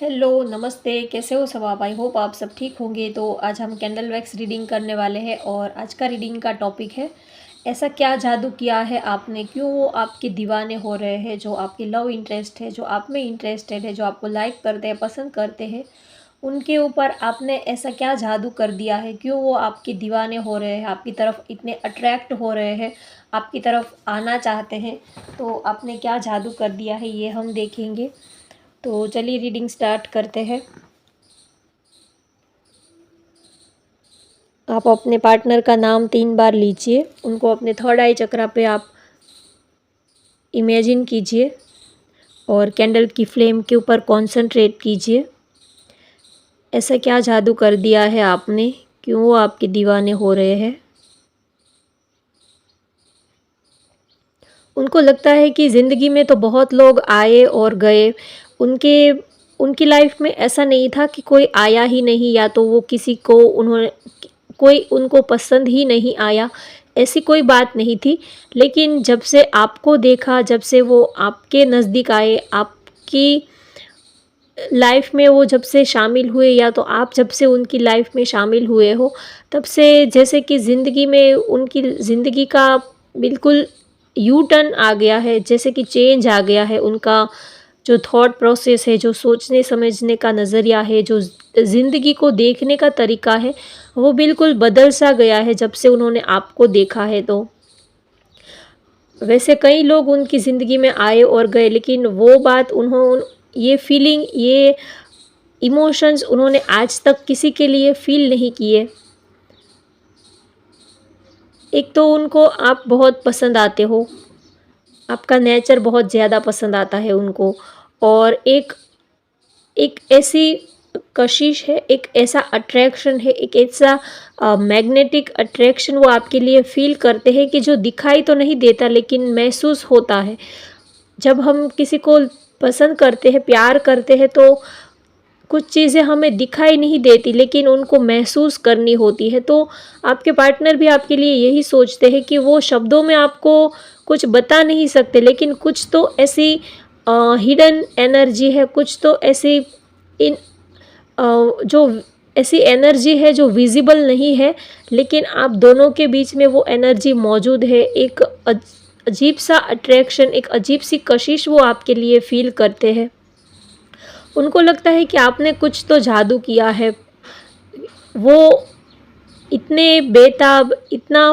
Hello, नमस्ते, कैसे हो सब आप? आई होप आप सब ठीक होंगे। तो आज हम कैंडल वैक्स रीडिंग करने वाले हैं और आज का रीडिंग का टॉपिक है, ऐसा क्या जादू किया है आपने, क्यों वो आपके दीवाने हो रहे हैं, जो आपके लव इंटरेस्ट है, जो आप में इंटरेस्टेड है, जो आपको लाइक करते हैं, पसंद करते हैं, उनके ऊपर आपने ऐसा क्या जादू कर दिया है, क्यों वो आपके दीवाने हो रहे हैं, आपकी तरफ इतने अट्रैक्ट हो रहे हैं, आपकी तरफ आना चाहते हैं। तो आपने क्या जादू कर दिया है ये हम देखेंगे। तो चलिए रीडिंग स्टार्ट करते हैं। आप अपने पार्टनर का नाम 3 बार लीजिए, उनको अपने थर्ड आई चक्रा पे आप इमेजिन कीजिए और कैंडल की फ्लेम के ऊपर कंसंट्रेट कीजिए। ऐसा क्या जादू कर दिया है आपने, क्यों वो आपके दीवाने हो रहे हैं। उनको लगता है कि ज़िंदगी में तो बहुत लोग आए और गए, उनके उनकी लाइफ में ऐसा नहीं था कि कोई आया ही नहीं, या तो वो किसी को उन्होंने कोई उनको पसंद ही नहीं आया, ऐसी कोई बात नहीं थी। लेकिन जब से आपको देखा, जब से वो आपके नज़दीक आए, आपकी लाइफ में वो जब से शामिल हुए, या तो आप जब से उनकी लाइफ में शामिल हुए हो, तब से जैसे कि ज़िंदगी में उनकी ज़िंदगी का बिल्कुल यू टर्न आ गया है, जैसे कि चेंज आ गया है। उनका जो थॉट प्रोसेस है, जो सोचने समझने का नज़रिया है, जो ज़िंदगी को देखने का तरीका है, वो बिल्कुल बदल सा गया है जब से उन्होंने आपको देखा है। तो वैसे कई लोग उनकी ज़िंदगी में आए और गए, लेकिन वो बात ये फीलिंग, ये इमोशंस उन्होंने आज तक किसी के लिए फ़ील नहीं किए। एक तो उनको आप बहुत पसंद आते हो, आपका नेचर बहुत ज़्यादा पसंद आता है उनको, और एक एक ऐसी कशिश है, एक ऐसा अट्रैक्शन है, एक ऐसा मैग्नेटिक अट्रैक्शन वो आपके लिए फ़ील करते हैं कि जो दिखाई तो नहीं देता लेकिन महसूस होता है। जब हम किसी को पसंद करते हैं, प्यार करते हैं, तो कुछ चीज़ें हमें दिखाई नहीं देती लेकिन उनको महसूस करनी होती है। तो आपके पार्टनर भी आपके लिए यही सोचते हैं कि वो शब्दों में आपको कुछ बता नहीं सकते, लेकिन कुछ तो ऐसी हिडन एनर्जी है, कुछ तो ऐसी इन जो ऐसी एनर्जी है जो विजिबल नहीं है, लेकिन आप दोनों के बीच में वो एनर्जी मौजूद है। एक अजीब सा अट्रैक्शन, एक अजीब सी कशिश वो आपके लिए फ़ील करते हैं। उनको लगता है कि आपने कुछ तो जादू किया है। वो इतने बेताब, इतना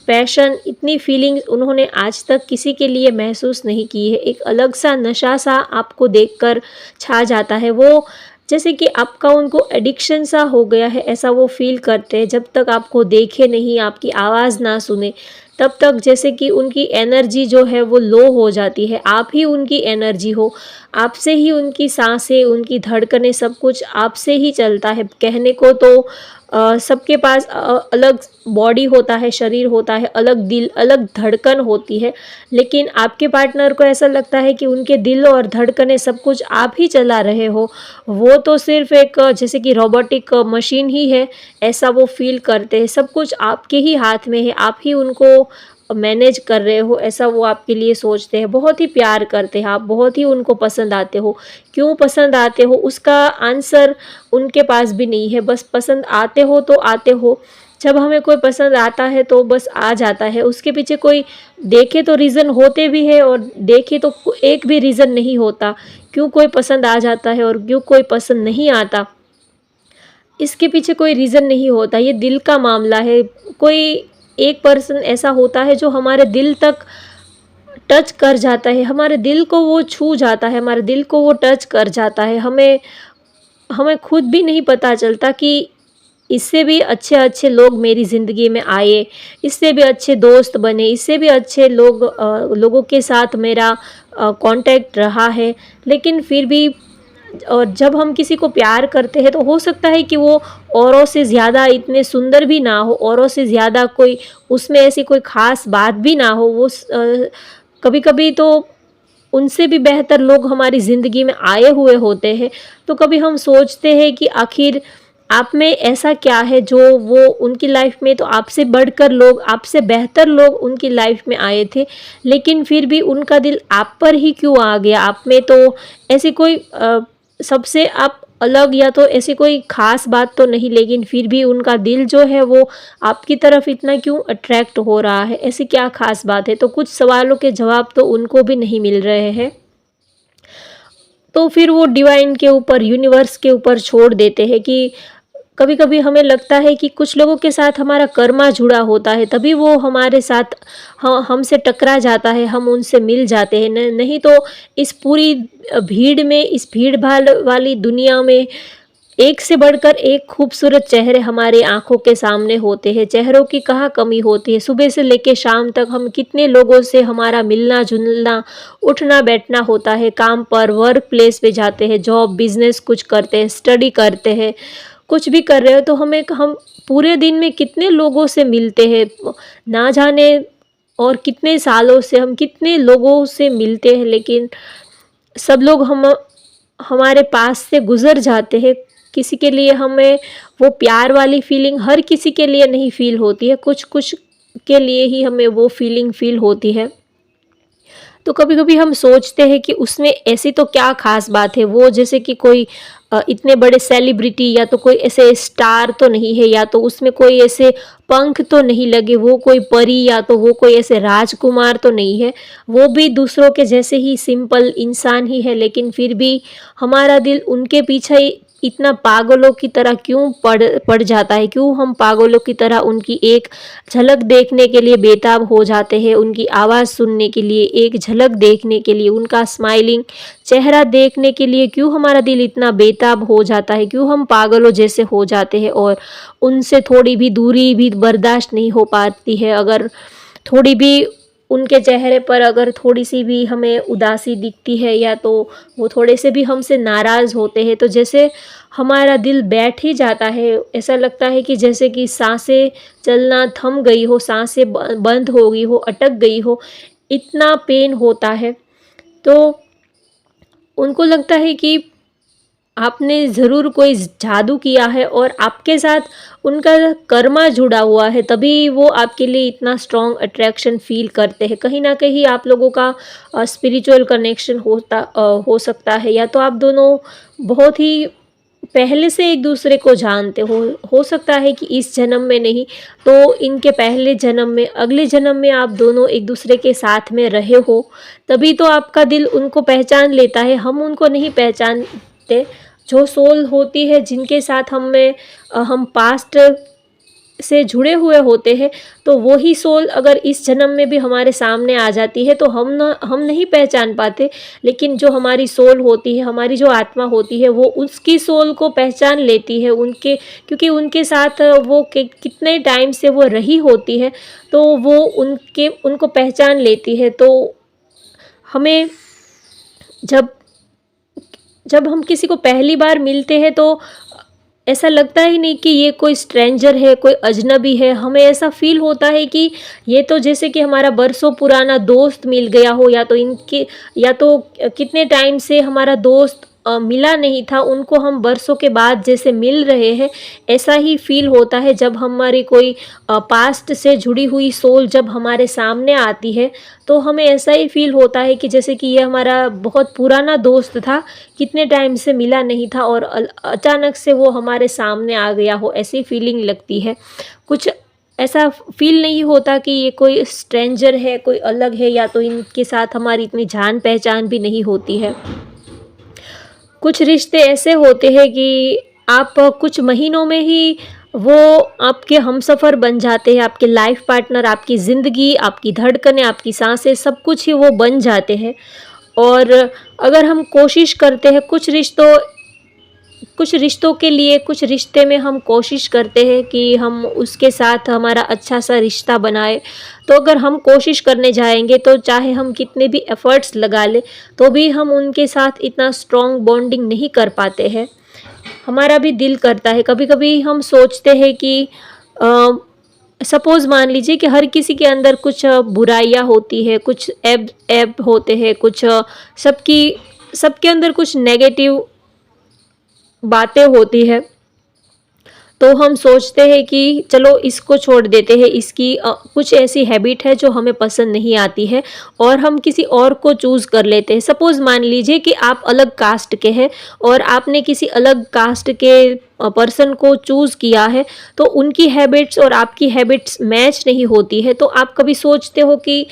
पैशन, इतनी फीलिंग्स उन्होंने आज तक किसी के लिए महसूस नहीं की है। एक अलग सा नशा सा आपको देखकर छा जाता है। वो जैसे कि आपका उनको एडिक्शन सा हो गया है, ऐसा वो फ़ील करते हैं। जब तक आपको देखे नहीं, आपकी आवाज़ ना सुने, तब तक जैसे कि उनकी एनर्जी जो है वो लो हो जाती है। आप ही उनकी एनर्जी हो, आपसे ही उनकी साँसें, उनकी धड़कनें, सब कुछ आपसे ही चलता है। कहने को तो सबके पास अलग बॉडी होता है, शरीर होता है, अलग दिल, अलग धड़कन होती है, लेकिन आपके पार्टनर को ऐसा लगता है कि उनके दिल और धड़कनें सब कुछ आप ही चला रहे हो। वो तो सिर्फ़ एक जैसे कि रोबोटिक मशीन ही है, ऐसा वो फ़ील करते हैं। सब कुछ आपके ही हाथ में है, आप ही उनको मैनेज कर रहे हो, ऐसा वो आपके लिए सोचते हैं। बहुत ही प्यार करते हैं आप, बहुत ही उनको पसंद आते हो। क्यों पसंद आते हो, उसका आंसर उनके पास भी नहीं है। बस पसंद आते हो तो आते हो। जब हमें कोई पसंद आता है तो बस आ जाता है, उसके पीछे कोई देखे तो रीज़न होते भी है और देखे तो एक भी रीज़न नहीं होता, क्यों कोई पसंद आ जाता है और क्यों कोई पसंद नहीं आता। इसके पीछे कोई रीज़न नहीं होता, ये दिल का मामला है। कोई एक पर्सन ऐसा होता है जो हमारे दिल तक टच कर जाता है, हमारे दिल को वो छू जाता है, हमारे दिल को वो टच कर जाता है। हमें हमें खुद भी नहीं पता चलता कि इससे भी अच्छे-अच्छे लोग मेरी ज़िंदगी में आए, इससे भी अच्छे दोस्त बने, इससे भी अच्छे लोगों के साथ मेरा कॉन्टैक्ट रहा है। लेकिन फिर भी और जब हम किसी को प्यार करते हैं तो हो सकता है कि वो औरों से ज़्यादा इतने सुंदर भी ना हो, औरों से ज़्यादा कोई उसमें ऐसी कोई ख़ास बात भी ना हो। कभी-कभी तो उनसे भी बेहतर लोग हमारी ज़िंदगी में आए हुए होते हैं। तो कभी हम सोचते हैं कि आखिर आप में ऐसा क्या है जो वो उनकी लाइफ में, तो आपसे बढ़कर लोग, आपसे बेहतर लोग उनकी लाइफ में आए थे, लेकिन फिर भी उनका दिल आप पर ही क्यों आ गया? आप में तो ऐसी कोई सबसे आप अलग या तो ऐसी कोई ख़ास बात तो नहीं, लेकिन फिर भी उनका दिल जो है वो आपकी तरफ इतना क्यों अट्रैक्ट हो रहा है? ऐसी क्या ख़ास बात है? तो कुछ सवालों के जवाब तो उनको भी नहीं मिल रहे हैं। तो फिर वो डिवाइन के ऊपर, यूनिवर्स के ऊपर छोड़ देते हैं कि कभी-कभी हमें लगता है कि कुछ लोगों के साथ हमारा कर्मा जुड़ा होता है, तभी वो हमारे साथ हमसे टकरा जाता है, हम उनसे मिल जाते हैं। न नहीं तो इस पूरी भीड़ में, इस भीड़-भाड़ वाली दुनिया में एक से बढ़कर एक खूबसूरत चेहरे हमारी आँखों के सामने होते हैं। चेहरों की कहाँ कमी होती है। सुबह से लेके शाम तक हम कितने लोगों से हमारा मिलना-जुलना, उठना-बैठना होता है। काम पर, वर्क प्लेस पे जाते हैं, जॉब, बिज़नेस कुछ करते हैं, स्टडी करते हैं, कुछ भी कर रहे हो तो हम पूरे दिन में कितने लोगों से मिलते हैं, ना जाने और कितने सालों से हम कितने लोगों से मिलते हैं, लेकिन सब लोग हमारे पास से गुज़र जाते हैं। किसी के लिए हमें वो प्यार वाली फीलिंग हर किसी के लिए नहीं फ़ील होती है, कुछ-कुछ के लिए ही हमें वो फीलिंग फ़ील होती है। तो कभी-कभी हम सोचते हैं कि उसमें ऐसी तो क्या ख़ास बात है, वो जैसे कि कोई इतने बड़े सेलिब्रिटी या तो कोई ऐसे स्टार तो नहीं है, या तो उसमें कोई ऐसे पंख तो नहीं लगे, वो कोई परी या तो वो कोई ऐसे राजकुमार तो नहीं है। वो भी दूसरों के जैसे ही सिंपल इंसान ही है, लेकिन फिर भी हमारा दिल उनके पीछे ही इतना पागलों की तरह क्यों पड़ जाता है? क्यों हम पागलों की तरह उनकी एक झलक देखने के लिए बेताब हो जाते हैं, उनकी आवाज़ सुनने के लिए, एक झलक देखने के लिए, उनका स्माइलिंग चेहरा देखने के लिए क्यों हमारा दिल इतना बेताब हो जाता है? क्यों हम पागलों जैसे हो जाते हैं और उनसे थोड़ी भी दूरी भी बर्दाश्त नहीं हो पाती है? अगर थोड़ी भी उनके चेहरे पर अगर थोड़ी-सी भी हमें उदासी दिखती है, या तो वो थोड़े से भी हमसे नाराज़ होते हैं, तो जैसे हमारा दिल बैठ ही जाता है। ऐसा लगता है कि जैसे कि साँसें चलना थम गई हो, साँसें बंद हो गई हो, अटक गई हो, इतना पेन होता है। तो उनको लगता है कि आपने ज़रूर कोई जादू किया है और आपके साथ उनका कर्मा जुड़ा हुआ है, तभी वो आपके लिए इतना स्ट्रॉन्ग अट्रैक्शन फ़ील करते हैं। कहीं न कहीं आप लोगों का स्पिरिचुअल कनेक्शन हो सकता है, या तो आप दोनों बहुत ही पहले से एक-दूसरे को जानते हो सकता है कि इस जन्म में नहीं, तो इनके पहले जन्म में, अगले जन्म में आप दोनों एक-दूसरे के साथ में रहे हो, तभी तो आपका दिल उनको पहचान लेता है, हम उनको नहीं पहचानते। जो सोल होती है जिनके साथ हम पास्ट से जुड़े हुए होते हैं, तो वो ही सोल अगर इस जन्म में भी हमारे सामने आ जाती है, तो हम नहीं पहचान पाते। लेकिन जो हमारी सोल होती है, हमारी जो आत्मा होती है, वो उसकी सोल को पहचान लेती है, उनके क्योंकि उनके साथ वो कितने टाइम से वो रही होती है, तो वो उनको पहचान लेती है। तो हमें जब जब हम किसी को पहली बार मिलते हैं, तो ऐसा लगता ही नहीं कि ये कोई स्ट्रेंजर है, कोई अजनबी है। हमें ऐसा फ़ील होता है कि ये तो जैसे कि हमारा बरसों पुराना दोस्त मिल गया हो, या तो कितने टाइम से हमारा दोस्त मिला नहीं था, उनको हम बरसों के बाद जैसे मिल रहे हैं, ऐसा ही फ़ील होता है जब हमारी कोई पास्ट से जुड़ी हुई सोल जब हमारे सामने आती है, तो हमें ऐसा ही फ़ील होता है कि जैसे कि ये हमारा बहुत पुराना दोस्त था, कितने टाइम से मिला नहीं था और अचानक से वो हमारे सामने आ गया हो, ऐसी फीलिंग लगती है। कुछ ऐसा फ़ील नहीं होता कि ये कोई स्ट्रेंजर है, कोई अलग है, या तो इनके साथ हमारी इतनी जान-पहचान भी नहीं होती है। कुछ रिश्ते ऐसे होते हैं कि आप कुछ महीनों में ही वो आपके हमसफ़र बन जाते हैं, आपके लाइफ़ पार्टनर, आपकी ज़िंदगी, आपकी धड़कनें, आपकी साँसें, सब कुछ ही वो बन जाते हैं। और अगर हम कोशिश करते हैं कुछ रिश्तों के लिए, कुछ रिश्ते में हम कोशिश करते हैं कि हम उसके साथ हमारा अच्छा सा रिश्ता बनाएँ, तो अगर हम कोशिश करने जाएँगे, तो चाहे हम कितने भी एफ़र्ट्स लगा लें, तो भी हम उनके साथ इतना स्ट्रॉन्ग बॉन्डिंग नहीं कर पाते हैं। हमारा भी दिल करता है, कभी-कभी हम सोचते हैं कि अ, सपोज़ मान लीजिए कि हर किसी के अंदर कुछ बुराइयाँ होती है, कुछ ऐब ऐब होते हैं, कुछ सबके अंदर कुछ नेगेटिव बातें होती हैं। तो हम सोचते हैं कि चलो इसको छोड़ देते हैं, इसकी कुछ ऐसी हैबिट है जो हमें पसंद नहीं आती है और हम किसी और को चूज़ कर लेते हैं। सपोज़ मान लीजिए कि आप अलग कास्ट के हैं और आपने किसी अलग कास्ट के पर्सन को चूज़ किया है, तो उनकी हैबिट्स और आपकी हैबिट्स मैच नहीं होती है, तो आप कभी सोचते हो कि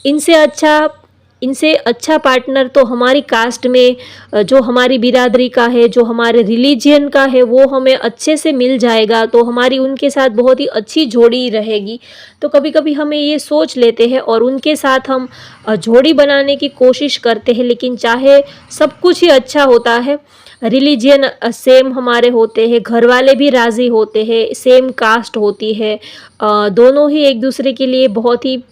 इनसे अच्छा इनसे अच्छा पार्टनर तो हमारी कास्ट में जो हमारी बिरादरी का है, जो हमारे रिलीजियन का है, वो हमें अच्छे से मिल जाएगा, तो हमारी उनके साथ बहुत ही अच्छी जोड़ी रहेगी। तो कभी-कभी हमें ये सोच लेते हैं और उनके साथ हम जोड़ी बनाने की कोशिश करते हैं, लेकिन चाहे सब कुछ ही अच्छा होता है, रिलीजियन सेम हमारे होते हैं, घर वाले भी राज़ी होते हैं, सेम कास्ट होती है, दोनों ही एक दूसरे के लिए बहुत ही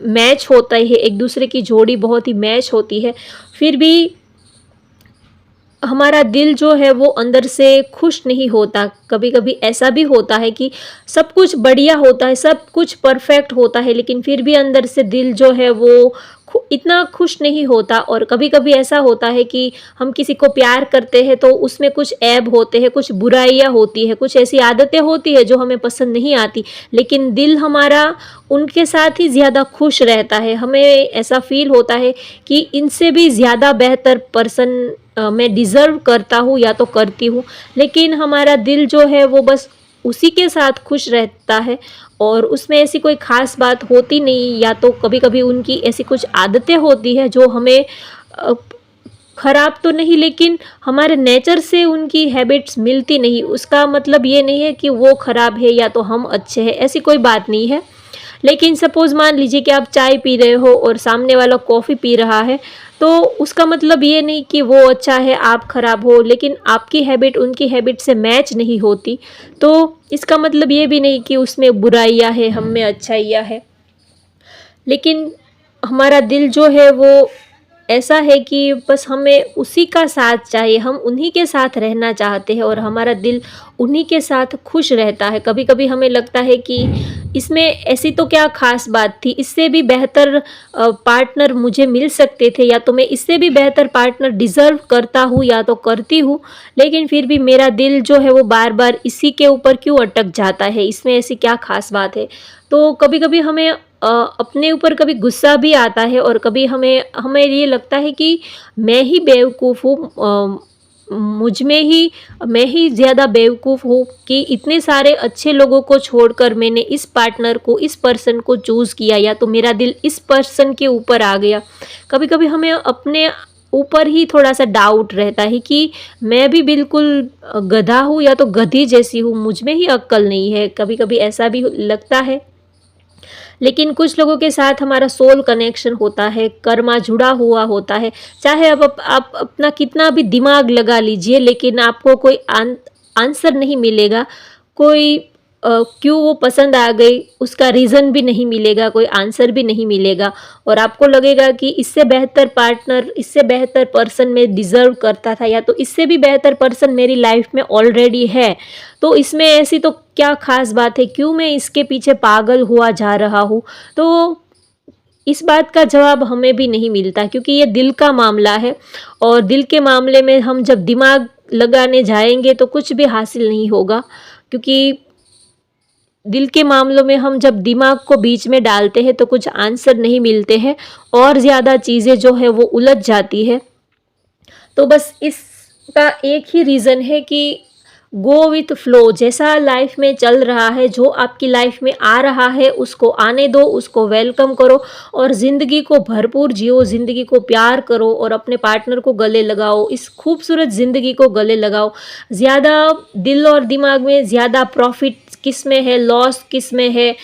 मैच होता है, एक दूसरे की जोड़ी बहुत ही मैच होती है, फिर भी हमारा दिल जो है वो अंदर से खुश नहीं होता। कभी-कभी ऐसा भी होता है कि सब कुछ बढ़िया होता है, सब कुछ परफेक्ट होता है, लेकिन फिर भी अंदर से दिल जो है वो इतना खुश नहीं होता। और कभी-कभी ऐसा होता है कि हम किसी को प्यार करते हैं तो उसमें कुछ ऐब होते हैं, कुछ बुराइयाँ होती है, कुछ ऐसी आदतें होती है जो हमें पसंद नहीं आती, लेकिन दिल हमारा उनके साथ ही ज़्यादा खुश रहता है। हमें ऐसा फ़ील होता है कि इनसे भी ज़्यादा बेहतर पर्सन मैं डिज़र्व करता हूँ या तो करती हूँ, लेकिन हमारा दिल जो है वो बस उसी के साथ खुश रहता है और उसमें ऐसी कोई ख़ास बात होती नहीं, या तो कभी-कभी उनकी ऐसी कुछ आदतें होती हैं जो हमें ख़राब तो नहीं, लेकिन हमारे नेचर से उनकी हैबिट्स मिलती नहीं। उसका मतलब ये नहीं है कि वो ख़राब है या तो हम अच्छे हैं, ऐसी कोई बात नहीं है। लेकिन सपोज़ मान लीजिए कि आप चाय पी रहे हो और सामने वाला कॉफ़ी पी रहा है, तो उसका मतलब ये नहीं कि वो अच्छा है, आप ख़राब हो, लेकिन आपकी हैबिट उनकी हैबिट से मैच नहीं होती, तो इसका मतलब ये भी नहीं कि उसमें बुराइयाँ हैं, हम में अच्छाइयाँ हैं। लेकिन हमारा दिल जो है वो ऐसा है कि बस हमें उसी का साथ चाहिए, हम उन्हीं के साथ रहना चाहते हैं और हमारा दिल उन्हीं के साथ खुश रहता है। कभी-कभी हमें लगता है कि इसमें ऐसी तो क्या ख़ास बात थी, इससे भी बेहतर पार्टनर मुझे मिल सकते थे, या तो मैं इससे भी बेहतर पार्टनर डिज़र्व करता हूँ या तो करती हूँ, लेकिन फिर भी मेरा दिल जो है वो बार-बार इसी के ऊपर क्यों अटक जाता है, इसमें ऐसी क्या ख़ास बात है। तो कभी-कभी हमें अपने ऊपर कभी गुस्सा भी आता है और कभी हमें हमें ये लगता है कि मैं ही बेवकूफ़ हूँ, मुझ में ही मैं ही ज़्यादा बेवकूफ़ हूँ कि इतने सारे अच्छे लोगों को छोड़कर मैंने इस पार्टनर को, इस पर्सन को चूज़ किया, या तो मेरा दिल इस पर्सन के ऊपर आ गया। कभी-कभी हमें अपने ऊपर ही थोड़ा-सा डाउट रहता है कि मैं भी बिल्कुल गधा हूँ या तो गधी जैसी हूँ, मुझ में ही अक्ल नहीं है। कभी-कभी ऐसा भी लगता है। लेकिन कुछ लोगों के साथ हमारा सोल कनेक्शन होता है, कर्मा जुड़ा हुआ होता है। चाहे आप अपना कितना भी दिमाग लगा लीजिए, लेकिन आपको कोई आंसर नहीं मिलेगा। कोई क्यों वो पसंद आ गई उसका रीज़न भी नहीं मिलेगा, कोई आंसर भी नहीं मिलेगा और आपको लगेगा कि इससे बेहतर पार्टनर, इससे बेहतर पर्सन मैं डिज़र्व करता था, या तो इससे भी बेहतर पर्सन मेरी लाइफ में ऑलरेडी है। तो इसमें ऐसी तो क्या ख़ास बात है, क्यों मैं इसके पीछे पागल हुआ जा रहा हूँ? तो इस बात का जवाब हमें भी नहीं मिलता, क्योंकि ये दिल का मामला है और दिल के मामले में हम जब दिमाग लगाने जाएँगे तो कुछ भी हासिल नहीं होगा, क्योंकि दिल के मामलों में हम जब दिमाग को बीच में डालते हैं तो कुछ आंसर नहीं मिलते हैं और ज़्यादा चीज़ें जो है वो उलझ जाती है। तो बस इसका एक ही रीज़न है कि गो विथ फ्लो, जैसा लाइफ में चल रहा है, जो आपकी लाइफ में आ रहा है उसको आने दो, उसको वेलकम करो और ज़िंदगी को भरपूर जियो, ज़िंदगी को प्यार करो और अपने पार्टनर को गले लगाओ, इस खूबसूरत ज़िंदगी को गले लगाओ। ज़्यादा दिल और दिमाग में ज़्यादा प्रॉफिट किस में है, लॉस किस में है,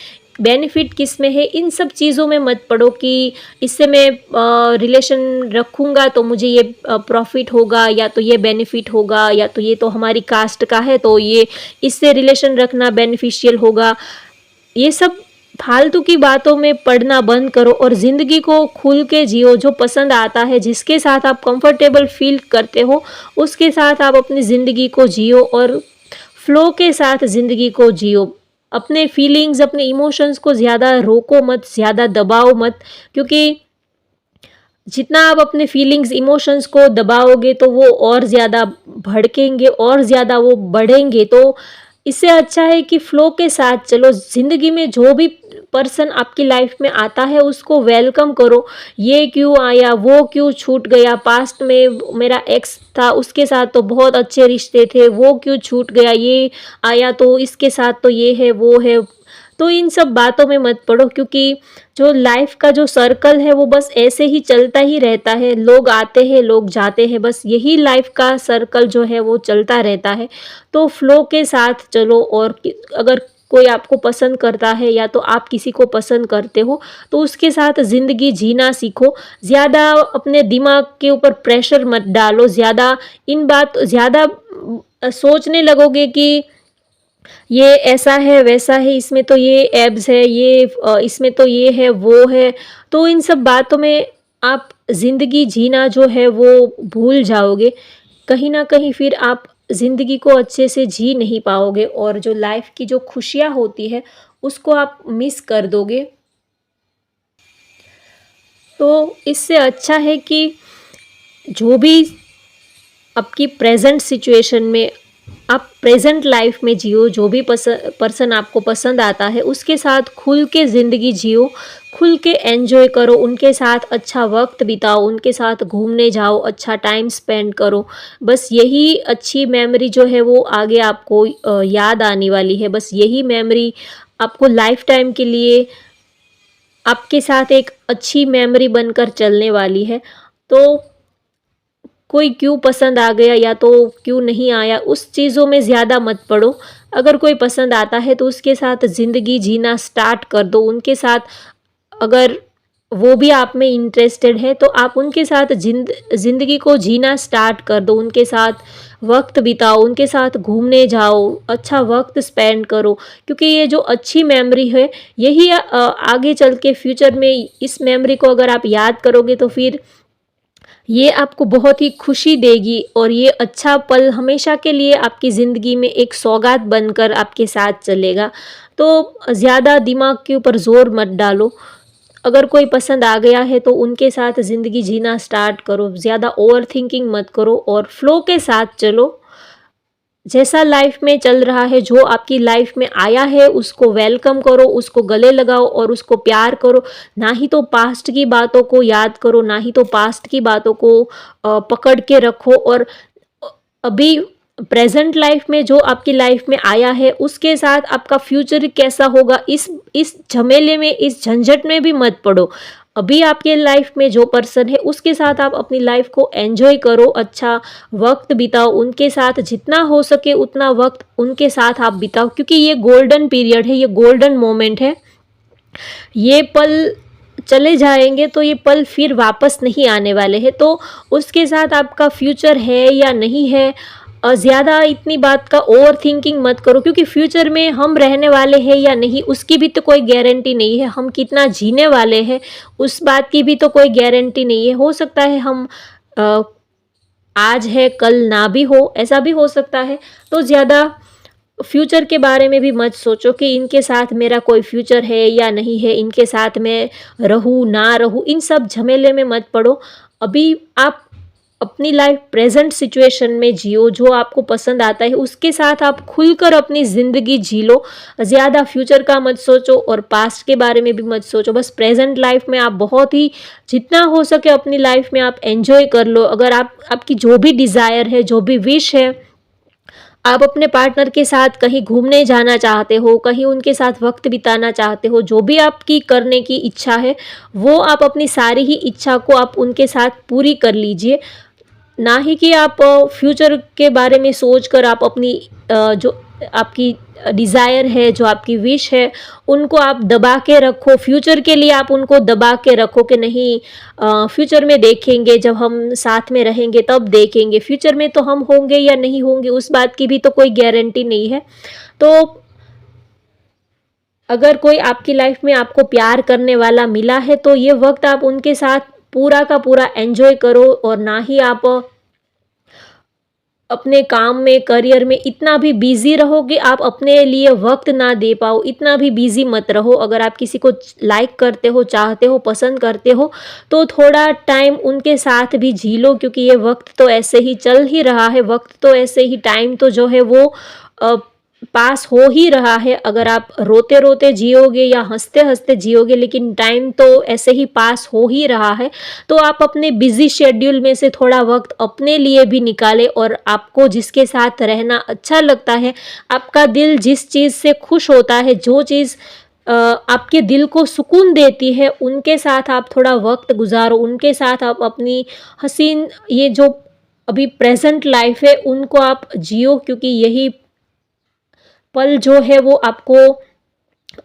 बेनिफिट किस में है, इन सब चीज़ों में मत पड़ो कि इससे मैं रिलेशन रखूँगा तो मुझे ये प्रॉफिट होगा, या तो ये बेनिफिट होगा, या तो ये तो हमारी कास्ट का है तो ये इससे रिलेशन रखना बेनिफिशियल होगा। ये सब फालतू की बातों में पड़ना बंद करो और ज़िंदगी को खुल के जियो। जो पसंद आता है, जिसके साथ आप कंफर्टेबल फील करते हो, उसके साथ आप अपनी ज़िंदगी को जियो और फ्लो के साथ ज़िंदगी को जियो। अपने फीलिंग्स, अपने इमोशंस को ज़्यादा रोको मत, ज़्यादा दबाओ मत, क्योंकि जितना आप अपने फीलिंग्स इमोशंस को दबाओगे तो वो और ज़्यादा भड़केंगे और ज़्यादा वो बढ़ेंगे। तो इससे अच्छा है कि फ्लो के साथ चलो। ज़िंदगी में जो भी पर्सन आपकी लाइफ में आता है उसको वेलकम करो। ये क्यों आया, वो क्यों छूट गया, पास्ट में मेरा एक्स था उसके साथ तो बहुत अच्छे रिश्ते थे, वो क्यों छूट गया, ये आया तो इसके साथ तो ये है वो है। तो इन सब बातों में मत पड़ो, क्योंकि जो लाइफ का जो सर्कल है वो बस ऐसे ही चलता ही रहता है। लोग आते हैं, लोग जाते हैं, बस यही लाइफ का सर्कल जो है वो चलता रहता है। तो फ्लो के साथ चलो। और अगर कोई आपको पसंद करता है या तो आप किसी को पसंद करते हो तो उसके साथ ज़िंदगी जीना सीखो। ज़्यादा अपने दिमाग के ऊपर प्रेशर मत डालो। ज़्यादा सोचने लगोगे कि ये ऐसा है, वैसा है, इसमें तो ये एब्स है, इसमें तो ये है, वो है। तो इन सब बातों में आप ज़िंदगी जीना जो है वो भूल जाओगे। कहीं न कहीं फिर आप ज़िंदगी को अच्छे से जी नहीं पाओगे और जो लाइफ़ की जो खुशियाँ होती है, उसको आप मिस कर दोगे। तो इससे अच्छा है कि जो भी आपकी प्रेज़ेंट सिचुएशन में आप प्रेजेंट लाइफ में जियो। जो भी पर्सन आपको पसंद आता है उसके साथ खुल के ज़िंदगी जियो, खुल के एंजॉय करो, उनके साथ अच्छा वक्त बिताओ, उनके साथ घूमने जाओ, अच्छा टाइम स्पेंड करो। बस यही अच्छी मेमोरी जो है वो आगे आपको याद आने वाली है। बस यही मेमोरी आपको लाइफ टाइम के लिए आपके साथ एक अच्छी मेमोरी बनकर चलने वाली है। तो कोई क्यों पसंद आ गया या तो क्यों नहीं आया, उस चीज़ों में ज़्यादा मत पड़ो। अगर कोई पसंद आता है तो उसके साथ ज़िंदगी जीना स्टार्ट कर दो। उनके साथ अगर वो भी आप में इंटरेस्टेड है तो आप उनके साथ ज़िंदगी को जीना स्टार्ट कर दो। उनके साथ वक्त बिताओ, उनके साथ घूमने जाओ, अच्छा वक्त स्पेंड करो। क्योंकि ये जो अच्छी मेमोरी है यही आगे चल के फ्यूचर में इस मेमोरी को अगर आप याद करोगे तो फिर ये आपको बहुत ही खुशी देगी और ये अच्छा पल हमेशा के लिए आपकी ज़िंदगी में एक सौगात बनकर आपके साथ चलेगा। तो ज़्यादा दिमाग के ऊपर ज़ोर मत डालो। अगर कोई पसंद आ गया है तो उनके साथ ज़िंदगी जीना स्टार्ट करो। ज़्यादा ओवरथिंकिंग मत करो और फ्लो के साथ चलो। जैसा लाइफ में चल रहा है, जो आपकी लाइफ में आया है उसको वेलकम करो, उसको गले लगाओ और उसको प्यार करो। ना ही तो पास्ट की बातों को याद करो, ना ही तो पास्ट की बातों को पकड़ के रखो। और अभी प्रेजेंट लाइफ में जो आपकी लाइफ में आया है उसके साथ आपका फ्यूचर कैसा होगा, इस झमेले में, इस झंझट में भी मत पड़ो। अभी आपके लाइफ में जो पर्सन है उसके साथ आप अपनी लाइफ को एंजॉय करो, अच्छा वक्त बिताओ उनके साथ। जितना हो सके उतना वक्त उनके साथ आप बिताओ, क्योंकि ये गोल्डन पीरियड है, ये गोल्डन मोमेंट है। ये पल चले जाएंगे तो ये पल फिर वापस नहीं आने वाले हैं। तो उसके साथ आपका फ्यूचर है या नहीं है, ज़्यादा इतनी बात का ओवर थिंकिंग मत करो, क्योंकि फ्यूचर में हम रहने वाले हैं या नहीं उसकी भी तो कोई गारंटी नहीं है। हम कितना जीने वाले हैं उस बात की भी तो कोई गारंटी नहीं है। हो सकता है हम अ, आज है कल ना भी हो, ऐसा भी हो सकता है। तो ज़्यादा फ्यूचर के बारे में भी मत सोचो कि इनके साथ मेरा कोई फ्यूचर है या नहीं है, इनके साथ मैं रहूँ ना रहूँ, इन सब झमेले में मत पड़ो। अभी आप अपनी लाइफ प्रेजेंट सिचुएशन में जियो। जो आपको पसंद आता है उसके साथ आप खुलकर अपनी ज़िंदगी जी लो। ज़्यादा फ्यूचर का मत सोचो और पास्ट के बारे में भी मत सोचो। बस प्रेजेंट लाइफ में आप बहुत ही जितना हो सके अपनी लाइफ में आप एंजॉय कर लो। अगर आपकी जो भी डिज़ायर है, जो भी विश है, आप अपने पार्टनर के साथ कहीं घूमने जाना चाहते हो, कहीं उनके साथ वक्त बिताना चाहते हो, जो भी आपकी करने की इच्छा है वो आप अपनी सारी ही इच्छा को आप उनके साथ पूरी कर लीजिए। ना ही कि आप फ्यूचर के बारे में सोचकर आप अपनी जो आपकी डिज़ायर है, जो आपकी विश है, उनको आप दबा के रखो। फ्यूचर के लिए आप उनको दबा के रखो कि नहीं, फ्यूचर में देखेंगे, जब हम साथ में रहेंगे तब देखेंगे। फ्यूचर में तो हम होंगे या नहीं होंगे उस बात की भी तो कोई गारंटी नहीं है। तो अगर कोई आपकी लाइफ में आपको प्यार करने वाला मिला है तो ये वक्त आप उनके साथ पूरा का पूरा एंजॉय करो और ना ही आप अपने काम में, करियर में इतना भी बिज़ी रहो कि आप अपने लिए वक़्त ना दे पाओ, इतना भी बिज़ी मत रहो। अगर आप किसी को लाइक करते हो, चाहते हो, पसंद करते हो, तो थोड़ा टाइम उनके साथ भी जी लो, क्योंकि ये वक़्त तो ऐसे ही चल ही रहा है, वक़्त तो ऐसे ही, टाइम तो जो है वो अ, पास हो ही रहा है। अगर आप रोते-रोते जियोगे या हँसते-हँसते जियोगे, लेकिन टाइम तो ऐसे ही पास हो ही रहा है। तो आप अपने बिज़ी शेड्यूल में से थोड़ा वक़्त अपने लिए भी निकालें, और आपको जिसके साथ रहना अच्छा लगता है, आपका दिल जिस चीज़ से खुश होता है, जो चीज़ आपके दिल को सुकून देती है, उनके साथ आप थोड़ा वक़्त गुज़ारो, उनके साथ आप अपनी हसीन ये जो अभी प्रेज़ेंट लाइफ़ है, उनको आप जियो, क्योंकि यही पल जो है वो आपको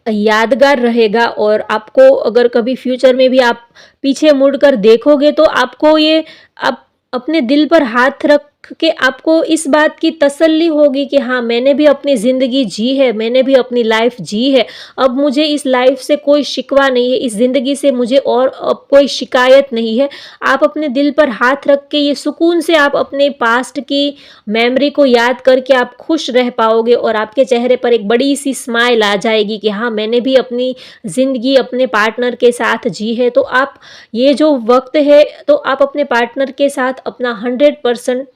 यादगार रहेगा। और आपको अगर कभी फ्यूचर में भी आप पीछे मुड़कर देखोगे, तो आपको ये आप अपने दिल पर हाथ रख के आपको इस बात की तसल्ली होगी कि हाँ, मैंने भी अपनी ज़िंदगी जी है, मैंने भी अपनी लाइफ जी है। अब मुझे इस लाइफ से कोई शिकवा नहीं है, इस ज़िंदगी से मुझे और अब कोई शिकायत नहीं है। आप अपने दिल पर हाथ रख के ये सुकून से आप अपने पास्ट की मेमोरी को याद करके आप खुश रह पाओगे, और आपके चेहरे पर एक बड़ी-सी स्माइल आ जाएगी कि हाँ, मैंने भी अपनी ज़िंदगी अपने पार्टनर के साथ जी है। तो आप ये जो वक़्त है, तो आप अपने पार्टनर के साथ अपना 100%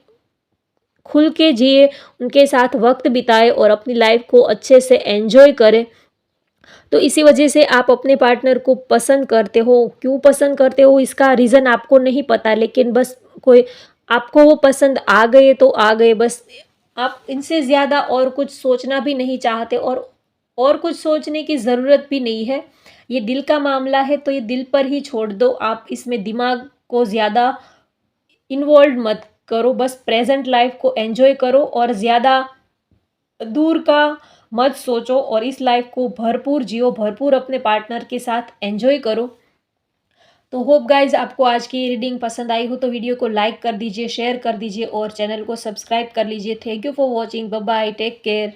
खुल के जिए, उनके साथ वक़्त बिताएँ और अपनी लाइफ़ को अच्छे से एन्जॉय करें। तो इसी वजह से आप अपने पार्टनर को पसंद करते हो। क्यों पसंद करते हो इसका रीज़न आपको नहीं पता, लेकिन बस कोई आपको वो पसंद आ गए तो आ गए, बस आप इनसे ज़्यादा और कुछ सोचना भी नहीं चाहते, और कुछ सोचने की ज़रूरत भी नहीं है। ये दिल का मामला है, तो ये दिल पर ही छोड़ दो, आप इसमें दिमाग को ज़्यादा इन्वॉल्व मत करो, बस प्रेज़ेंट लाइफ़ को एन्जॉय करो और ज़्यादा दूर का मत सोचो, और इस लाइफ को भरपूर जियो, भरपूर अपने पार्टनर के साथ एंजॉय करो। तो होप गाइज आपको आज की रीडिंग पसंद आई हो, तो वीडियो को लाइक कर दीजिए, शेयर कर दीजिए और चैनल को सब्सक्राइब कर लीजिए। Thank you for watching, bye bye, take care.